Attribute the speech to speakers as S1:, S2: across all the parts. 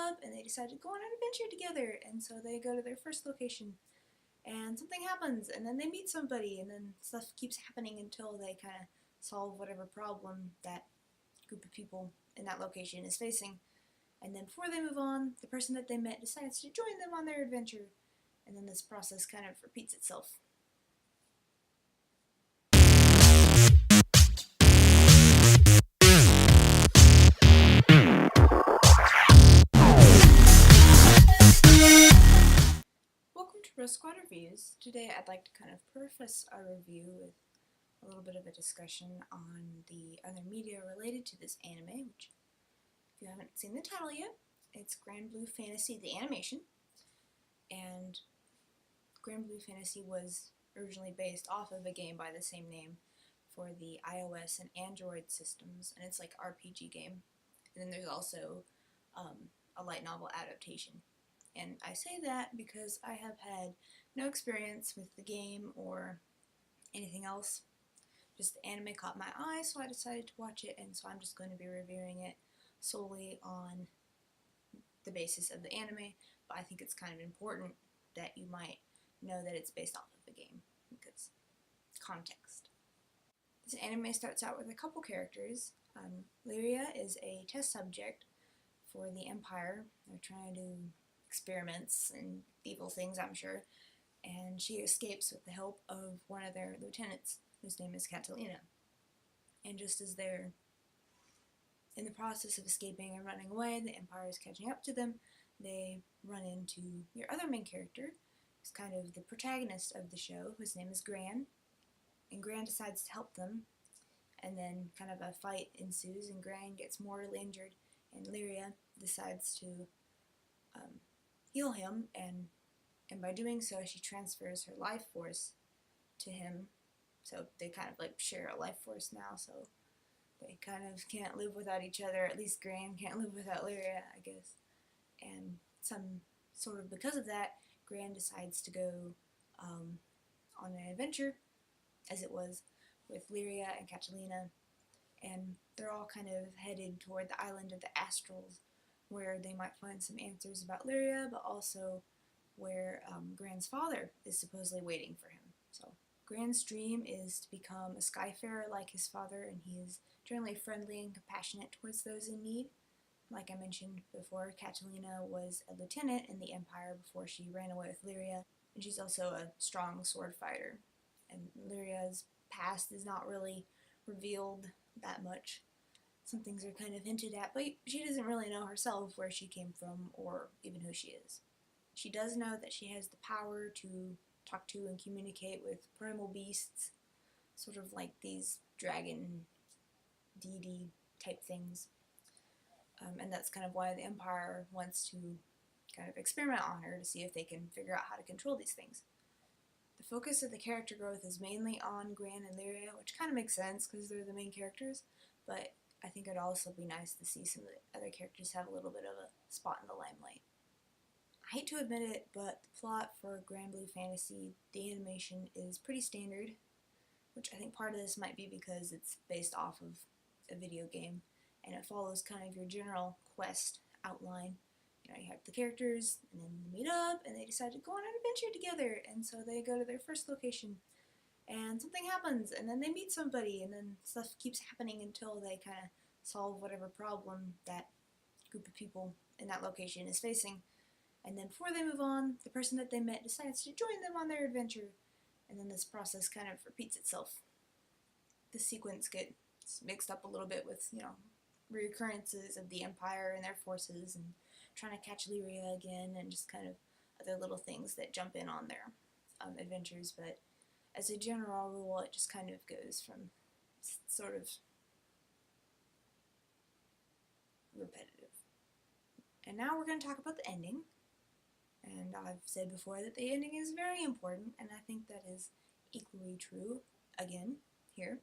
S1: up and they decide to go on an adventure together, and so they go to their first location and something happens, and then they meet somebody, and then stuff keeps happening until they kind of solve whatever problem that group of people in that location is facing. And then before they move on, the person that they met decides to join them on their adventure, and then this process kind of repeats itself. Welcome to Rose Squad Reviews. Today I'd like to kind of preface our review with a little bit of a discussion on the other media related to this anime, which, if you haven't seen the title yet, it's Granblue Fantasy, the animation. And Granblue Fantasy was originally based off of a game by the same name for the iOS and Android systems, and it's like an RPG game. And then there's also a light novel adaptation. And I say that because I have had no experience with the game or anything else. Just the anime caught my eye, so I decided to watch it, and so I'm just going to be reviewing it solely on the basis of the anime, but I think it's kind of important that you might know that it's based off of the game, because context. This anime starts out with a couple characters. Lyria is a test subject for the Empire. They're trying to do experiments and evil things, I'm sure, and she escapes with the help of one of their lieutenants, whose name is Catalina. And just as they're in the process of escaping and running away, the Empire is catching up to them. They run into your other main character, who's kind of the protagonist of the show, whose name is Gran. And Gran decides to help them, and then kind of a fight ensues, and Gran gets mortally injured, and Lyria decides to heal him, and by doing so, she transfers her life force to him. So they kind of like share a life force now, so they kind of can't live without each other. At least Gran can't live without Lyria, I guess. And sort of because of that, Gran decides to go on an adventure, as it was, with Lyria and Catalina, and they're all kind of headed toward the island of the Astrals, where they might find some answers about Lyria, but also where Gran's father is supposedly waiting for him. So Gran's dream is to become a skyfarer like his father, and he is generally friendly and compassionate towards those in need. Like I mentioned before, Catalina was a lieutenant in the Empire before she ran away with Lyria, and she's also a strong sword fighter. And Lyria's past is not really revealed that much. Some things are kind of hinted at, but she doesn't really know herself where she came from or even who she is. She does know that she has the power to talk to and communicate with primal beasts, sort of like these dragon deity type things. And that's kind of why the Empire wants to kind of experiment on her to see if they can figure out how to control these things. The focus of the character growth is mainly on Gran and Lyria, which kind of makes sense because they're the main characters, but I think it'd also be nice to see some of the other characters have a little bit of a spot in the limelight. I hate to admit it, but the plot for Granblue Fantasy, the animation, is pretty standard, which I think part of this might be because it's based off of a video game, and it follows kind of your general quest outline. You know, you have the characters, and then they meet up, and they decide to go on an adventure together, and so they go to their first location, and something happens, and then they meet somebody, and then stuff keeps happening until they kind of solve whatever problem that group of people in that location is facing. And then before they move on, the person that they met decides to join them on their adventure, and then this process kind of repeats itself. The sequence gets mixed up a little bit with, reoccurrences of the Empire and their forces, and trying to catch Lyria again, and just kind of other little things that jump in on their adventures, but as a general rule, it just kind of goes from sort of repetitive. And now we're going to talk about the ending. And I've said before that the ending is very important, and I think that is equally true again here.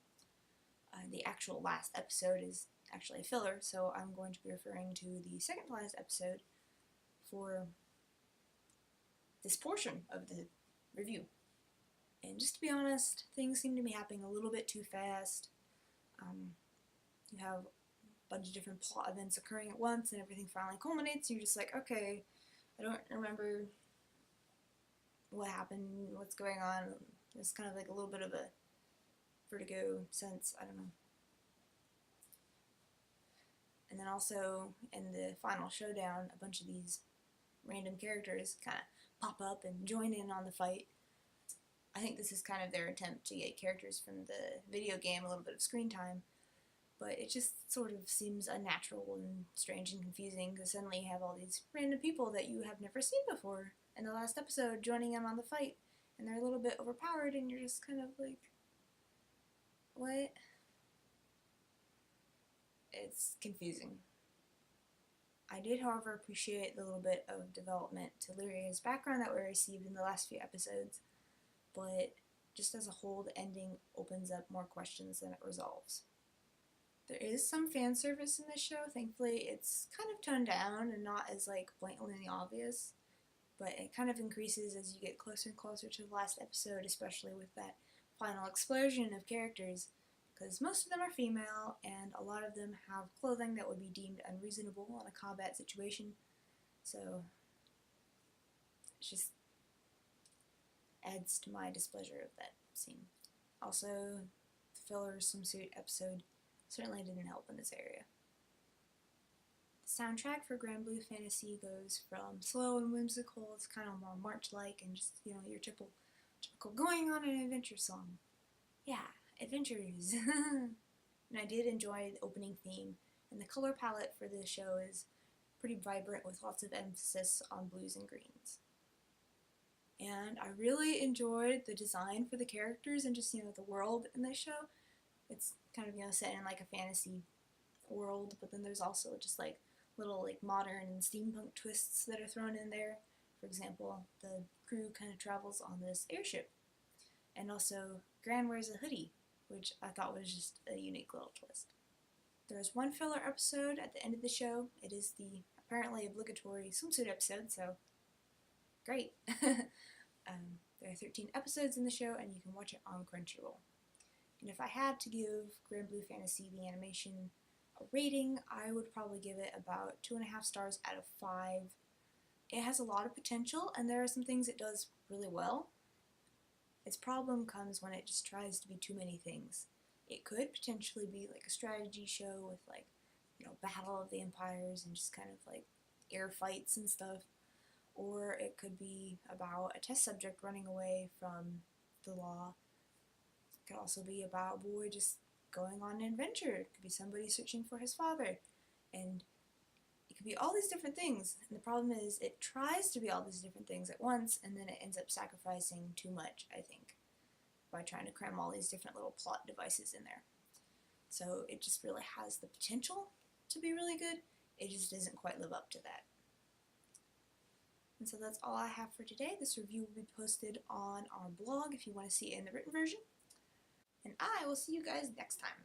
S1: The actual last episode is actually a filler, so I'm going to be referring to the second to last episode for this portion of the review. And just to be honest, things seem to be happening a little bit too fast. You have bunch of different plot events occurring at once, and everything finally culminates, and you're just like, okay, I don't remember what happened, what's going on. It's kind of like a little bit of a vertigo sense, I don't know. And then also, in the final showdown, a bunch of these random characters kind of pop up and join in on the fight. I think this is kind of their attempt to get characters from the video game a little bit of screen time, but it just sort of seems unnatural and strange and confusing because suddenly you have all these random people that you have never seen before in the last episode joining in on the fight, and they're a little bit overpowered, and you're just kind of like, what? It's confusing. I did, however, appreciate the little bit of development to Lyria's background that we received in the last few episodes, but just as a whole, the ending opens up more questions than it resolves. There is some fan service in this show. Thankfully, it's kind of toned down and not as like blatantly obvious, but it kind of increases as you get closer and closer to the last episode, especially with that final explosion of characters, because most of them are female, and a lot of them have clothing that would be deemed unreasonable in a combat situation, so it just adds to my displeasure of that scene. Also, the filler swimsuit episode certainly didn't help in this area. The soundtrack for Granblue Fantasy goes from slow and whimsical to kind of more March-like and just, you know, your typical going on an adventure song. Yeah, adventures. And I did enjoy the opening theme, and the color palette for this show is pretty vibrant with lots of emphasis on blues and greens. And I really enjoyed the design for the characters and just, you know, the world in this show. It's kind of, you know, set in like a fantasy world, but then there's also just like little like modern and steampunk twists that are thrown in there. For example, the crew kind of travels on this airship, and also Gran wears a hoodie, which I thought was just a unique little twist. There's one filler episode at the end of the show. It is the apparently obligatory swimsuit episode, so great. There are 13 episodes in the show, and you can watch it on Crunchyroll. And if I had to give Granblue Fantasy the animation a rating, I would probably give it about 2.5 stars out of 5. It has a lot of potential, and there are some things it does really well. Its problem comes when it just tries to be too many things. It could potentially be like a strategy show with like, you know, Battle of the Empires and just kind of like air fights and stuff. Or it could be about a test subject running away from the law. It could also be about a boy just going on an adventure. It could be somebody searching for his father. And it could be all these different things. And the problem is it tries to be all these different things at once, and then it ends up sacrificing too much, I think, by trying to cram all these different little plot devices in there. So it just really has the potential to be really good. It just doesn't quite live up to that. And so that's all I have for today. This review will be posted on our blog if you want to see it in the written version. And I will see you guys next time.